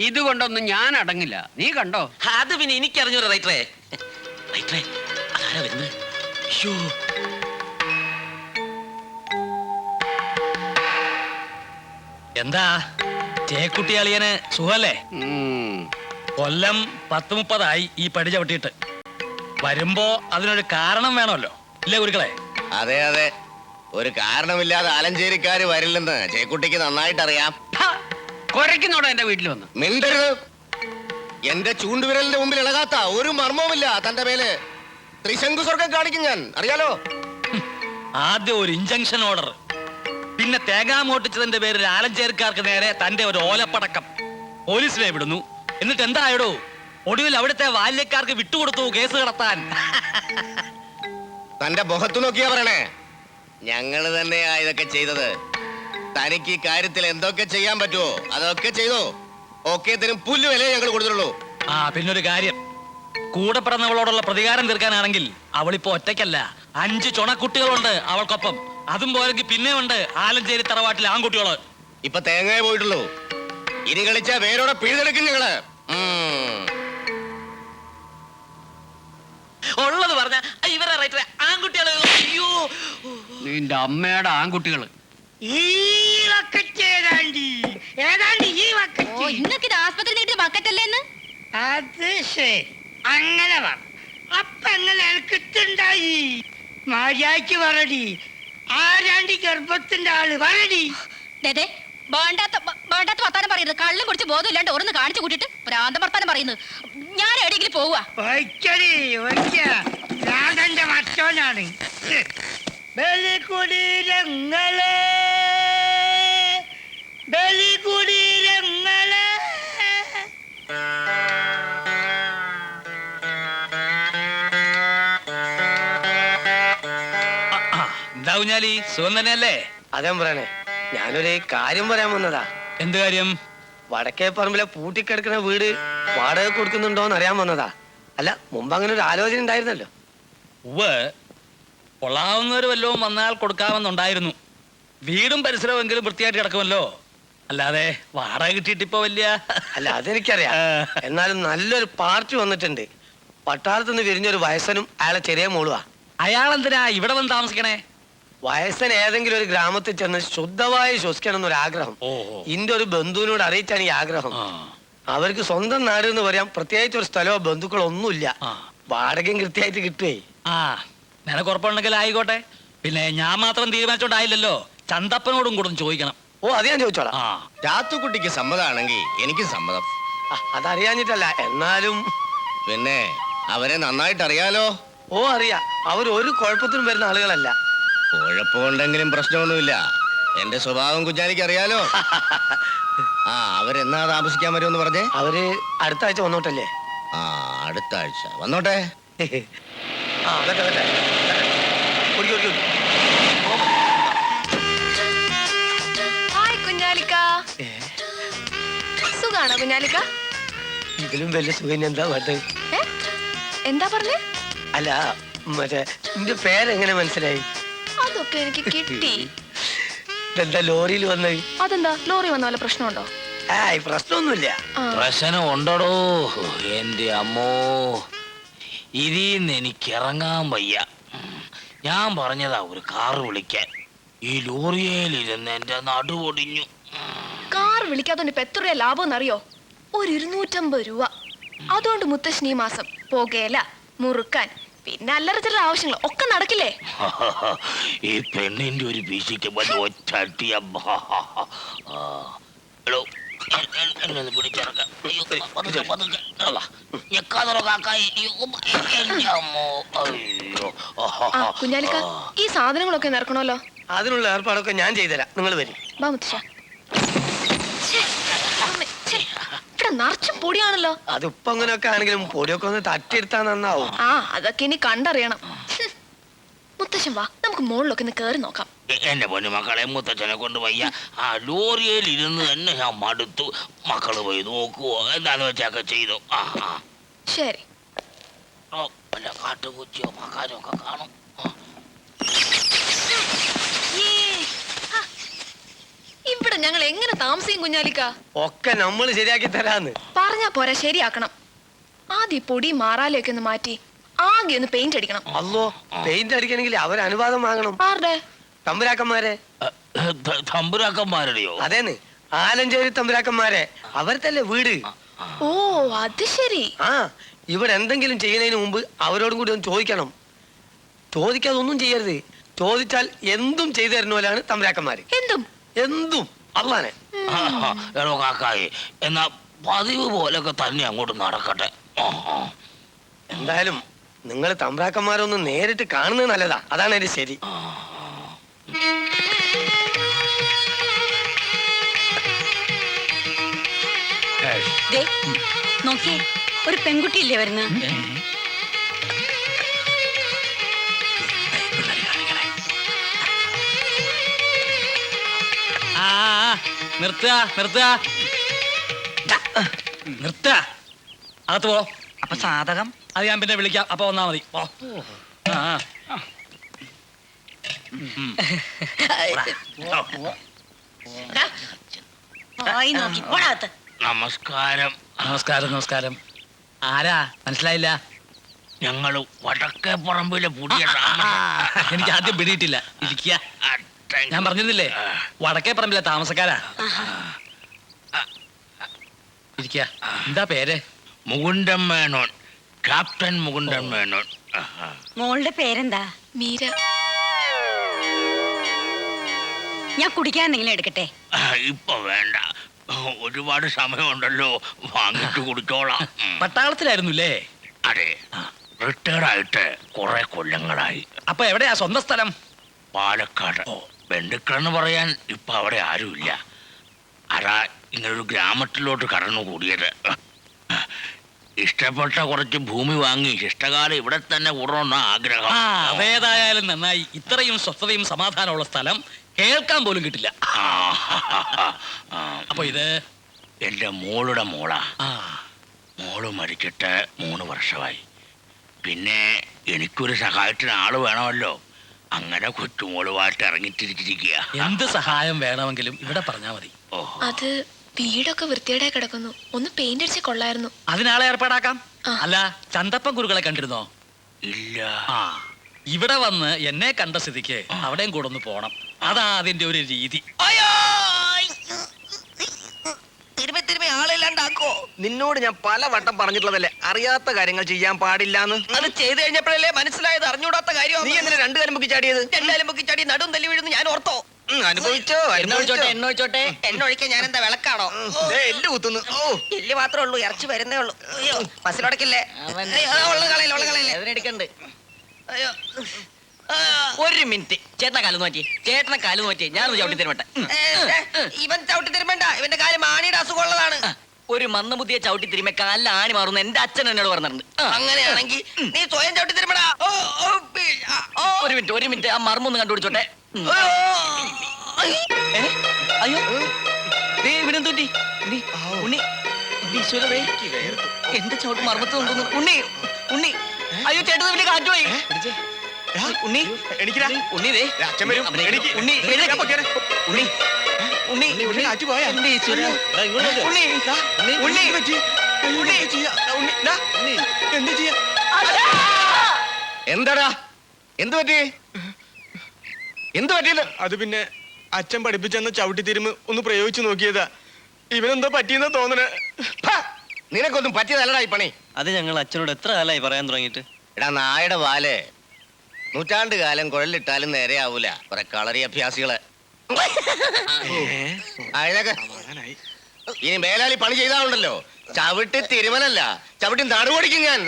ഇതുകൊണ്ടൊന്നും ഞാൻ അടങ്ങില്ല. നീ കണ്ടോ? അത് പിന്നെ എനിക്കറിഞ്ഞു റൈറ്ററേ. റൈറ്ററേ, അതാരാ വരുന്നത്? അയ്യോ, എന്താ ചേക്കുട്ടി അളിയന് സുഖല്ലേ? കൊല്ലം 10-30 ഈ പടി ചവിട്ടിയിട്ട്. വരുമ്പോ അതിനൊരു കാരണം വേണമല്ലോ, ഇല്ലേ ഗുരുക്കളെ? അതെ അതെ, ഒരു കാരണമില്ലാതെ ആലഞ്ചേരിക്കാര് വരില്ലെന്ന് ചേക്കുട്ടിക്ക് നന്നായിട്ട് അറിയാം. കൊരക്കുന്നോടോ എന്റെ വീട്ടിൽ വന്ന്? മിണ്ടരുത്. എന്റെ ചൂണ്ടുവിരലിന്റെ മുമ്പിൽ ഇളകാത്ത ഒരു മർമ്മവുമില്ല തന്റെ മേല്. ത്രിശങ്കു സ്വർഗം കാണിക്കും ഞാൻ, അറിയാലോ. ആദ്യം ഒരു ഇഞ്ചക്ഷൻ ഓർഡർ, പിന്നെ തേങ്ങാമോട്ടിച്ചതിന്റെ പേരിൽ ആലഞ്ചേരിക്കാർക്ക് നേരെ തന്റെ ഒരു ഓലപ്പടക്കം. പോലീസിനെ വിടുന്നു. എന്നിട്ട് എന്തായടോ? ഒടുവിൽ അവിടുത്തെ ബാല്യക്കാർക്ക് വിട്ടുകൊടുത്തു കേസ് കടത്താൻ. തന്റെ മുഖത്തു നോക്കിയാ പറയണേ. ഞങ്ങള് തന്നെയാ ഇതൊക്കെ ചെയ്തത്. തനിക്ക് ഈ കാര്യത്തിൽ എന്തൊക്കെ ചെയ്യാൻ പറ്റുമോ അതൊക്കെ ചെയ്തോ. ഒക്കെ തരും പുല്ല് വില ഞങ്ങൾ കൊടുത്തുള്ളൂ. പിന്നൊരു കാര്യം, കൂടെ പിറന്നവളോടുള്ള പ്രതികാരം തീർക്കാനാണെങ്കിൽ അവളിപ്പോ ഒറ്റയ്ക്കല്ല, 5 ചുണക്കുട്ടികളുണ്ട് അവൾക്കൊപ്പം. അതും പോലെങ്കിൽ പിന്നെ ഉണ്ട് ആലഞ്ചേരി തറവാട്ടിലെ ആൺകുട്ടികള്. ഇപ്പൊ തേങ്ങയെ പോയിട്ടുള്ളൂ. ഇനി കളിച്ച വേരോടെ പിഴുതെടുക്കും ഞങ്ങള്. ഉള്ളത് പറഞ്ഞ ഇവരെ റൈറ്ററേ, ആൺകുട്ടികള്. അയ്യോ, നിന്റെ അമ്മയുടെ ആൺകുട്ടികള്. അത് ശരി, അങ്ങനെ പറ. അപ്പൊ എങ്ങനെ എനിക്കിട്ടുണ്ടായി? മര്യാദക്ക് പറടി. ആരാണ്ടി ഗർഭത്തിന്റെ ആള് പറടി. വേണ്ടാത്ത വർത്താനം പറയുന്നത്. കള്ളും കുടിച്ച് ബോധമില്ലാണ്ട് ഓരോന്ന് കാണിച്ചു കൂട്ടിട്ട് ഭ്രാന്ത വർത്താനം പറയുന്നത്. ഞാൻ എവിടെയെങ്കിലും പോവാ? ഞാൻ തന്റെ മറ്റോനാണ്. ബലികുടീരങ്ങളെ, ബലികുടീരങ്ങളെ. എന്താ കുഞ്ഞാലി, സുഖം തന്നെയല്ലേ? അതേ പറയണേ, ഞാനൊരു കാര്യം പറയാൻ വന്നതാ. എന്ത് കാര്യം? വടക്കേ പറമ്പിലെ പൂട്ടിക്കിടക്കുന്ന വീട് വാടക കൊടുക്കുന്നുണ്ടോന്ന് അറിയാൻ വന്നതാ. അല്ല, മുമ്പ് അങ്ങനെ ഒരു ആലോചന ഉണ്ടായിരുന്നല്ലോ. കൊള്ളാവുന്നവര് വല്ലതും വന്നാൽ കൊടുക്കാമെന്നുണ്ടായിരുന്നു. വീടും പരിസരമെങ്കിലും വൃത്തിയായിട്ട് കിടക്കുമല്ലോ. അല്ലാതെ വാടക കിട്ടിയിട്ടിപ്പോ വലിയ. അല്ല, അതെനിക്കറിയാം. എന്നാലും നല്ലൊരു പാർട്ടി വന്നിട്ടുണ്ട്. പട്ടാളത്തുനിന്ന് വിരിഞ്ഞൊരു വയസ്സനും അയാളെ ചെറിയ മോളുവാ. അയാളെന്തിനാ ഇവിടെ വന്ന് താമസിക്കണേ? വയസ്സൻ ഏതെങ്കിലും ഒരു ഗ്രാമത്തിൽ ചെന്ന് ശുദ്ധമായി ശ്വസിക്കണം എന്നൊരു ആഗ്രഹം. ഇന്റെ ഒരു ബന്ധുവിനോട് അറിയിച്ചാണ് ഈ ആഗ്രഹം. അവർക്ക് സ്വന്തം നാട് എന്ന് പറയാൻ പ്രത്യേകിച്ച് ഒരു സ്ഥലമോ ബന്ധുക്കളോ ഒന്നുമില്ല. വാടകയും കൃത്യമായിട്ട് കിട്ടുവേ. നിനക്ക് ഉറപ്പുണ്ടെങ്കിൽ ആയിക്കോട്ടെ. പിന്നെ ഞാൻ മാത്രം തീരുമാനിച്ചോണ്ടായില്ലല്ലോ, ചന്തപ്പനോടും കൂടെ ചോദിക്കണം. അത് ഞാൻ ചോദിച്ചോളാം. രാത്തുക്കുട്ടിക്ക് സമ്മതമാണെങ്കിൽ എനിക്കും സമ്മതം. അതറിയാഞ്ഞിട്ടല്ല, എന്നാലും. പിന്നെ അവരെ നന്നായിട്ട് അറിയാലോ. അറിയാം. അവരൊരു കുഴപ്പത്തിനും വരുന്ന ആളുകളല്ല. കുഴപ്പമുണ്ടെങ്കിലും പ്രശ്നമൊന്നുമില്ല. എന്റെ സ്വഭാവം കുഞ്ഞാലിക്ക് അറിയാലോ. അവരെന്നാ താമസിക്കാൻ വരുമെന്ന് പറഞ്ഞേ? അവര് അടുത്ത ആഴ്ച വന്നോട്ടല്ലേ? അടുത്ത ആഴ്ച വന്നോട്ടെ. സുഖാണോ കുഞ്ഞാലിക്ക? ഇതിലും വലിയ സുഖം എന്താ വേണ്ടത്? എന്താ പറഞ്ഞേ? അല്ല, മറ്റേ നിന്റെ പേരെങ്ങനെ മനസ്സിലായി? അതൊക്കെ എനിക്ക് കിട്ടി. എന്താ ലോറിയിൽ വന്നത്? അതെന്താ ലോറി വന്ന വല്ല പ്രശ്നമുണ്ടോ? പ്രശ്നമൊന്നുമില്ല. പ്രശ്നം ഉണ്ടോ എന്റെ അമ്മോ? ഇതിന്ന് എനിക്ക് ഇറങ്ങാൻ വയ്യ. ഞാൻ പറഞ്ഞതാ ഒരു കാറ് വിളിക്കാൻ. ഈ ലോറിയേലിരുന്ന് എന്റെ നടുവൊടിഞ്ഞു. കാർ വിളിക്കാത്തോണ്ട് ഇപ്പൊ എത്ര രൂപ ലാഭം എന്നറിയോ? ഒരു 250 രൂപ. അതുകൊണ്ട് മുത്തശ്ശൻ ഈ മാസം പുകയില, മുറുക്കാൻ, പിന്നെ അല്ലറ ചില ആവശ്യങ്ങൾ ഒക്കെ നടക്കില്ലേ? ഈ പെണ്ണിന്റെ ഒരു വീശിക്ക് ഒറ്റ കുഞ്ഞാലിക്ക, ഈ സാധനങ്ങളൊക്കെ നിറക്കണല്ലോ. അതിനുള്ള ഏർപ്പാടൊക്കെ ഞാൻ ചെയ്തുതരാം. നിങ്ങൾ വരും. വാ മുത്തശ്ശ. ഇവിടെ നിറച്ചും പൊടിയാണല്ലോ. അതിപ്പോ അങ്ങനെയൊക്കെ ആണെങ്കിലും പൊടിയൊക്കെ ഒന്ന് തട്ടിയെടുത്താ നന്നാവും. അതൊക്കെ ഇനി കണ്ടറിയണം. മുത്തശ്ശൻ വാ, നമുക്ക് മുകളിലൊക്കെ ഒന്ന് കേറി നോക്കാം. എന്റെ പൊന്നു മക്കളെ, മുത്തച്ഛനെ കൊണ്ട് വയ്യ. ലോറിയിൽ ഇരുന്ന് തന്നെ ഞാൻ മടുത്തു. മക്കള് പോയി നോക്കുവോ, എന്താന്ന് വെച്ചൊക്കെ ചെയ്തു. ശരി. വല്ല കാട്ടുപൂച്ചയോ മക്കാനോ ഒക്കെ കാണും. ഇവിടെ ഞങ്ങൾ എങ്ങനെ താമസിക്കും കുഞ്ഞാലിക്ക? ഒക്കെ നമ്മൾ ശരിയാക്കി തരാന്ന്. പറഞ്ഞാ പോരാ, ശരിയാക്കണം. ആദ്യം പൊടി മാറാലൊക്കെ ഒന്ന് മാറ്റി ആകെ ഒന്ന് പെയിന്റ് അടിക്കണം. അല്ലോ, പെയിന്റ് അടിക്കണമെങ്കിൽ അവരനുവാദം വാങ്ങണം. ആരുടെ? തമ്പുരാക്കന്മാരെ. തമ്പുരാക്കന്മാരുടെയോ? അതേന്ന്, ആലഞ്ചേരി തമ്പുരാക്കന്മാരെ. അവരത്തല്ലേ വീട്. ഓ അത് ശരി. ആ, ഇവിടെ എന്തെങ്കിലും ചെയ്യുന്നതിന് മുമ്പ് അവരോടും കൂടി ഒന്ന് ചോദിക്കണം. ചോദിക്കാതെ ഒന്നും ചെയ്യരുത്. ചോദിച്ചാൽ എന്തും ചെയ്തു തരുന്നവരാണ് തമ്പുരാക്കന്മാര്. എന്തും അള്ളാനെ. എടോ കാക്കായി, എന്നാ പതിവ് പോലൊക്കെ തന്നെ അങ്ങോട്ട് നടക്കട്ടെ. എന്തായാലും നിങ്ങൾ തമ്പ്രാക്കന്മാരൊന്ന് നേരിട്ട് കാണുന്നത് നല്ലതാ. അതാണ് എന്റെ ശരി. നോക്കിയേ, ഒരു പെൺകുട്ടിയില്ലേ വരുന്ന? നിർത്തുക നിർത്തുക നിർത്തുക. അകത്ത് പോ. അപ്പൊ സാധകം അത് ഞാൻ പിന്നെ വിളിക്കാം. അപ്പൊ വന്നാ മതി. പോ. നമസ്കാരം. നമസ്കാരം നമസ്കാരം. ആരാ? മനസ്സിലായില്ല. ഞങ്ങള് വടക്കേ പറമ്പിലെ പുതിയ എനിക്ക് ആദ്യം പിടിയിട്ടില്ല. ഇരിക്കുക. ഞാൻ പറഞ്ഞിരുന്നില്ലേ, വടക്കേ പറമ്പിലെ താമസക്കാരാ. ഇരിക്കുക. എന്താ പേര്? മുകുന്ദൻ മേനോൻ. ക്യാപ്റ്റൻ മുകുന്ദൻ മേനോൻ. മോളുടെ പേരെന്താ? മീര. ഞാൻ കുടിക്കാൻ എന്തെങ്കിലും എടുക്കട്ടെ? ഇപ്പൊ വേണ്ട, ഒരുപാട് സമയമുണ്ടല്ലോ, വാങ്ങിച്ചു കുടിച്ചോളാം. പട്ടാളത്തിലായിരുന്നുല്ലേ? അതെ, റിട്ടയർഡായിട്ട് കുറെ കൊല്ലങ്ങളായി. അപ്പൊ എവിടെയാ സ്വന്തം സ്ഥലം? പാലക്കാട്. ബന്ധുക്കളെന്ന് പറയാൻ ഇപ്പൊ അവിടെ ആരുമില്ല. അതാ ഇങ്ങനൊരു ഗ്രാമത്തിലോട്ട് കടന്നുകൂടിയത്. ഇഷ്ടപ്പെട്ട കുറച്ച് ഭൂമി വാങ്ങി ഇഷ്ടകാലം ഇവിടെ തന്നെ കൂടണമെന്ന ആഗ്രഹം. അതേതായാലും നന്നായി. ഇത്രയും സ്വസ്ഥതയും സമാധാനമുള്ള സ്ഥലം കേൾക്കാൻ പോലും കിട്ടില്ല. അപ്പൊ ഇത് എന്റെ മോളുടെ മോളാ. മോള് മരിച്ചിട്ട് 3 വർഷമായി. പിന്നെ എനിക്കൊരു സഹായത്തിന് ആള് വേണമല്ലോ. അങ്ങനെ കൊച്ചുമോളുമായിട്ട് ഇറങ്ങിത്തിരിച്ചിരിക്കുക. എന്ത് സഹായം വേണമെങ്കിലും ഇവിടെ പറഞ്ഞാ മതി. അത് വീടൊക്കെ വൃത്തിയുടെ കിടക്കുന്നു. ഒന്ന് പെയിന്റ് അടിച്ച് കൊള്ളായിരുന്നു. അതിനാളെ ഏർപ്പാടാക്കാം. അല്ല, ചന്തപ്പൻ കുരുക്കളെ കണ്ടിരുന്നോ? ഇല്ല. ഇവിടെ വന്ന് എന്നെ കണ്ട സ്ഥിതിക്ക് അവിടെയും കൂടെ ഒന്ന് പോണം. അതാ അതിന്റെ ഒരു രീതി. നിന്നോട് ഞാൻ പല വട്ടം പറഞ്ഞിട്ടുള്ളതല്ലേ, അറിയാത്ത കാര്യങ്ങൾ ചെയ്യാൻ പാടില്ലാന്ന്. അത് ചെയ്തു കഴിഞ്ഞപ്പോഴല്ലേ മനസ്സിലായത് അറിഞ്ഞൂടാത്ത കാര്യം. നീ എന്തിനാ 2 കാലം പൊക്കി ചാടിയത്? 2 കാലം പൊക്കി ചാടി നടും തല്ലി വീഴുന്നു ഞാൻ ഓർത്തോ. അനുഭവിച്ചോ. എണ്ണൊഴിച്ചോട്ടെ. എണ്ണൊഴിക്കാൻ ഞാൻ എന്താ വിളക്കാണോ? എല്ല് കുത്തുന്നു. എല്ല് മാത്രമേ ഉള്ളൂ, ഇറച്ചി വരുന്നേ ഉള്ളൂ. അയ്യോ, ബസ്സിലടക്കില്ലേ? അതിനെടുക്കണ്ട്. അയ്യോ, 1 മിനിറ്റ്. ചേട്ടനെ കാല് നോറ്റി. ഞാനൊന്ന് ചവിട്ടി തരുമട്ടെ. ഇവൻ ചവിട്ടി തിരുമ്പണ്ട. ഇവന്റെ കാര്യം ആണിയുടെ അസുഖമുള്ളതാണ്. ഒരു മന്ദബുദ്ധിയെ ചവിട്ടി തിരുമ്പ കാലിൽ ആണി മാറുന്ന എന്റെ അച്ഛൻ എന്നോട് പറഞ്ഞിട്ടുണ്ട്. അങ്ങനെയാണെങ്കിൽ നീ സ്വയം ചവിട്ടി തിരുമ്പടാ. 1 മിനിറ്റ്. ആ മർമ്മൊന്ന് കണ്ടുപിടിച്ചോട്ടെ. അയ്യോ, ഇവിടെന്ത് പറ്റി? ഉണ്ണി, ഈശ്വരേ, എന്റെ ചവിട്ട് മർമ്മത്ത് കൊണ്ടുവന്നു. ഉണ്ണി, അയ്യോ ചേട്ടൻ വലിയ കാറ്റുപോയി. ഉണ്ണി, ഉണ്ണി ദേ അച്ഛൻ വരും. ഉണ്ണി, ഉണ്ണി, എന്റെ ഈശ്വരാ. ഉണ്ണി, എന്താടാ, എന്ത് പറ്റി? എന്ത് പറ്റിയത്? അത് പിന്നെ അച്ഛൻ പഠിപ്പിച്ചെന്ന ചവിട്ടി തിരുമ്പ് ഒന്ന് പ്രയോഗിച്ചു നോക്കിയതാ. ഇവനെന്തോ പറ്റിയെന്നാ തോന്നണേ. നിനക്കൊന്നും പറ്റിയതല്ലടാ ഈ പണി. അത് ഞങ്ങൾ അച്ഛനോട് എത്ര കാലമായി പറയാൻ തുടങ്ങിയിട്ട്. എടാ നായുടെ വാല്, നൂറ്റാണ്ട് കാലം കുഴലിട്ടാലും നേരെയാവൂല. കുറെ കളറി അഭ്യാസികള്. ഇനി മേലാലി പണി ചെയ്താലുണ്ടല്ലോ, ചവിട്ടി തിരുമലല്ല, ചവിട്ടി നടുപൊടിക്കും ഞാൻ.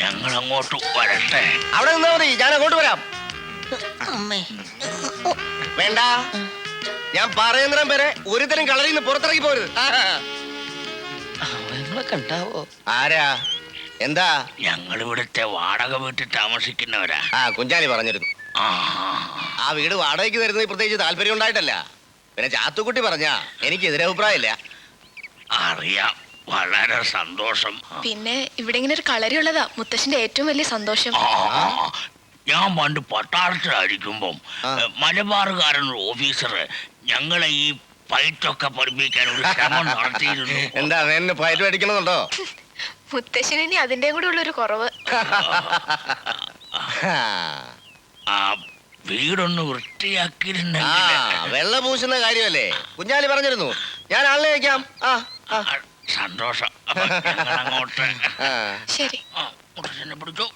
ഞങ്ങൾ അങ്ങോട്ട് വരട്ടെ? അവിടെ നിന്നാ മതി, ഞാൻ അങ്ങോട്ട് വരാം. വേണ്ട, ഞാൻ പറയുന്നിടം വരെ ഒരുതരം കളറിൽ നിന്ന് പുറത്തിറങ്ങി പോരുത്. കണ്ടാവോ? ആരാ? എന്താ? ഞങ്ങൾ ഇവിടുത്തെ വാടക വീട്ടിൽ താമസിക്കുന്നവരാ. കുഞ്ചാലി പറഞ്ഞിരുന്നു. ആ വീട് വാടകയ്ക്ക് തരുന്നത് പ്രത്യേകിച്ച് താല്പര്യം ഉണ്ടായിട്ടല്ല. പിന്നെ ചാത്തുക്കുട്ടി പറഞ്ഞ എനിക്ക് എതിരഭിപ്രായമില്ല. അറിയാം, വളരെ സന്തോഷം. പിന്നെ ഇവിടെ ഇങ്ങനെ ഒരു കളരിയുള്ളതാ മുത്തശ്ശന്റെ ഏറ്റവും വലിയ സന്തോഷം. ഞാൻ പണ്ട് പട്ടാളത്തിലായിരിക്കുമ്പം മലബാറുകാരൻ ഓഫീസർ ഞങ്ങളെ ഈ ഫൈറ്റൊക്കെ പഠിപ്പിക്കാൻ ഒരു ശ്രമം നടത്തിയിരുന്നു. എന്താ എന്നെ ഫയറ്റ് അടിക്കണമെന്നുണ്ടോ? മുത്തശ്ശന് ഇനി അതിന്റെ കൂടെ ഉള്ളൊരു കുറവ്. ആ വീടൊന്ന് വൃത്തിയാക്കിയിരുന്നെങ്കിൽ. വെള്ള പൂശുന്ന കാര്യമല്ലേ കുഞ്ഞാലി പറഞ്ഞിരുന്നു. ഞാൻ ആളിനെ വയ്ക്കാം. സന്തോഷം. അങ്ങോട്ട് ശരി. പിടിച്ചോ.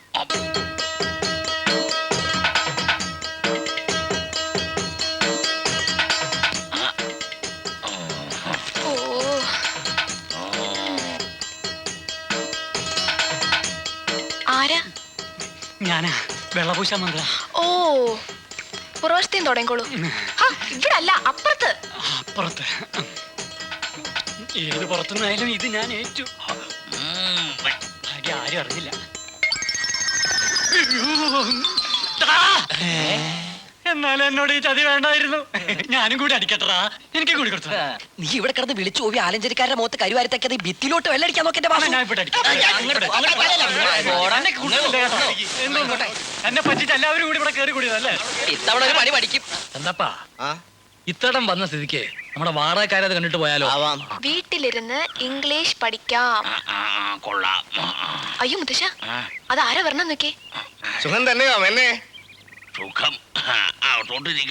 ഓ ആരാ? ഞാനാ വെള്ളപൂശാൻ വന്നതാ. ഓ പുറവശത്തേം തുടങ്ങിക്കോളൂ. ഇവിടെ അല്ല, അപ്പുറത്ത്. അപ്പുറത്ത് ഏത് പുറത്തുനിന്നായാലും ഇത് ഞാൻ ഏറ്റു. ഭാഗ്യം ആരും അറിഞ്ഞില്ല. എന്നാലും എന്നോട് ഈ ചതി വേണ്ടായിരുന്നു. ഞാനും കൂടി അടിക്കട്ടടാ. എനിക്ക് കൂടി കൊടുത്ത. നീ ഇവിടെ കിടന്ന് വിളിച്ചു പോയി ആലഞ്ചേരിക്കാരുടെ മുഖത്ത് കരുവാരത്തേക്കത് ഈ ഭിത്തിയിലോട്ട് വെള്ളടിക്കാൻ നോക്കിന്റെ ഞാൻ ഇവിടെ അടിക്കാം. എന്നെ പറ്റിച്ച് എല്ലാവരും കൂടി ഇവിടെ കയറി കൂടിയതല്ലേ? ഇത്തവണ ഒരു പണി പഠിക്കും. എന്താപ്പാ ഇത്തടം വന്ന സ്ഥിതിക്ക് നമ്മുടെ വാടകക്കാരത് കണ്ടിട്ട് പോയാലോ? വീട്ടിലിരുന്ന് ഇംഗ്ലീഷ് പഠിക്കാം. കൊള്ളാം. അയ്യോ മുത്തശ്ശ, അതാരാ വരണം നോക്കേ. സുഖം തന്നെയോ എന്നെ? സുഖം.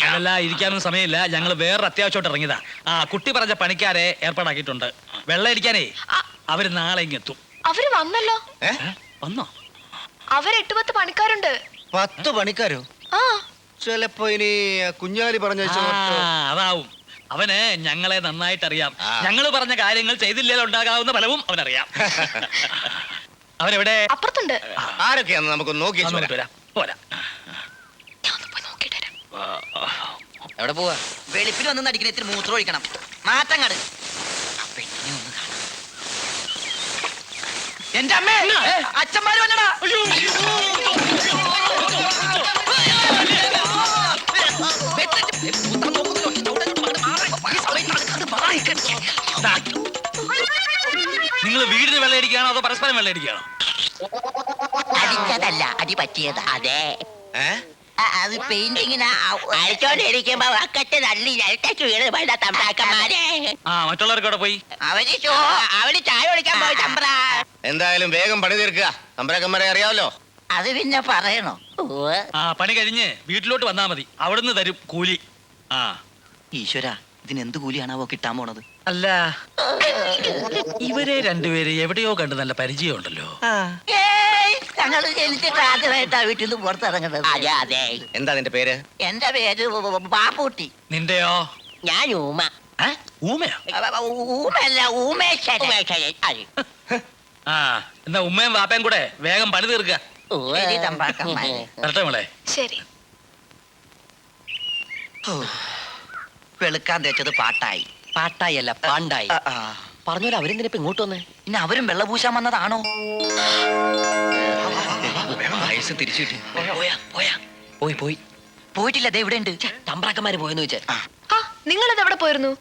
അതല്ല, ഇരിക്കാനൊന്നും സമയമില്ല. ഞങ്ങൾ വേറെ അത്യാവശ്യമായിട്ട് ഇറങ്ങിയതാ. കുട്ടി പറഞ്ഞ പണിക്കാരെ ഏർപ്പാടാക്കിയിട്ടുണ്ട്. വെള്ളം അടിക്കാനേ അവര് നാളെ ഇങ്ങെത്തും. അവര് വന്നല്ലോ. വന്നോ? അവര് 8-10 പണിക്കാരുണ്ട്. 10 പണിക്കാരോ? ആ ചിലപ്പോ ഇനി കുഞ്ഞാലി പറഞ്ഞ അതാവും. അവന് ഞങ്ങളെ നന്നായിട്ട് അറിയാം. ഞങ്ങൾ പറഞ്ഞ കാര്യങ്ങൾ ചെയ്തില്ലേ ഉണ്ടാകാവുന്ന ഫലവും അവനറിയാം. അവരെവിടെ? അപ്പുറത്തുണ്ട്. ആരൊക്കെയാന്ന് നമുക്ക് നോക്കി പോരാ. എവിടെ പോവാ? വെളുപ്പിൽ വന്ന് അടിക്കണ ഇത്തിരി മൂത്രം ഒഴിക്കണം. മാറ്റങ്ങട് എന്റെ അമ്മേ, അച്ഛന്മാര് വന്നടാ. നിങ്ങൾ വീടിന് വെള്ളയടിക്കുകയാണോ അതോ പരസ്പരം വെള്ളയടിക്കുകയാണോ? അടിച്ചതല്ല, അടി പറ്റിയത്. അതെ, അത് പെയിന്റിങ്ങിന് അഴിച്ചോണ്ടിരിക്കുമ്പോ തമ്പ്രാക്കന്മാരെ. മറ്റുള്ളവർക്ക് അവിടെ പോയി. അവര് ചായ കുടിക്കാൻ പോയി തമ്പ്ര. എന്തായാലും വേഗം പണി തീർക്കുക. തമ്പ്രാക്കന്മാരെ അറിയാമല്ലോ. അത് പിന്നെ പറയണോ? പണി കഴിഞ്ഞ് വീട്ടിലോട്ട് വന്നാ മതി. അവിടുന്ന് തരും കൂലി. ഈശ്വര, ഇതിനെന്ത് കൂലിയാണാവോ കിട്ടാൻ പോണത്? അല്ല, ഇവരെ രണ്ടുപേരെ എവിടെയോ കണ്ട് നല്ല പരിചയമുണ്ടല്ലോ. ഞങ്ങൾ ജനിച്ചിട്ട് ആദ്യമായിട്ടാ വീട്ടിൽ നിന്ന് പുറത്തിറങ്ങുന്നത്. അതെ അതെ. എന്താ നിന്റെ പേര്? എന്റെ പേര് പാപ്പൂട്ടി. നിന്റെയോ? ഞാൻ ഊമ. ഊമയോ? ഊമല്ല, ഊമേശ്വരൻ. എന്നാ ഉമ്മയും വാപ്പയും കൂടെ വേഗം പണി തീർക്കുക. വരട്ടെ മോളെ. ശരി. വെളുക്കാൻ തേച്ചത് പാട്ടായി. പാട്ടായി അല്ല, പാണ്ടായി. പറഞ്ഞോലെ അവരെന്തിനിപ്പോ ഇങ്ങോട്ട് വന്നേ? ഇനി അവരും വെള്ളപൂശാൻ വന്നതാണോ? തിരിച്ചു കിട്ടി. പോയി പോയിട്ടില്ല. ദേ ഇവിടെ ഉണ്ട്. തമ്പ്രാക്കന്മാര് പോയെന്ന് വെച്ചാൽ. നിങ്ങളത് എവിടെ പോയിരുന്നു?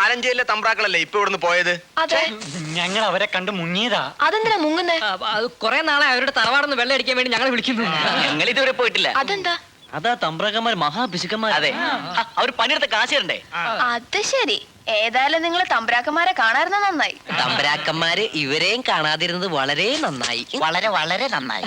ആലഞ്ചേരിയിലെ തമ്പ്രാക്കളല്ലേ ഇപ്പൊ ഇവിടുന്ന് പോയത്? അതെ. ഞങ്ങൾ അവരെ കണ്ട് മുങ്ങിയതാ. അതെന്തിനാ മുങ്ങുന്നേ? കൊറേ നാളെ അവരുടെ തറവാടെന്ന് വെള്ളം അടിക്കാൻ വേണ്ടി ഞങ്ങളെ വിളിക്കുന്നു. ഞങ്ങൾ ഇതുവരെ പോയിട്ടില്ല. അതെന്താ? അതാ തമ്പ്രാക്കന്മാർ മഹാപിശുക്കന്മാർ. അതെ, അവർ പണിയെടുത്ത കാശുണ്ടേ. അത് ശരി. ഏതായാലും നിങ്ങൾ തമ്പ്രാക്കന്മാരെ കാണാറുന്ന നന്നായി. തമ്പ്രാക്കന്മാര് ഇവരെയും കാണാതിരുന്നത് വളരെ നന്നായി. വളരെ വളരെ നന്നായി.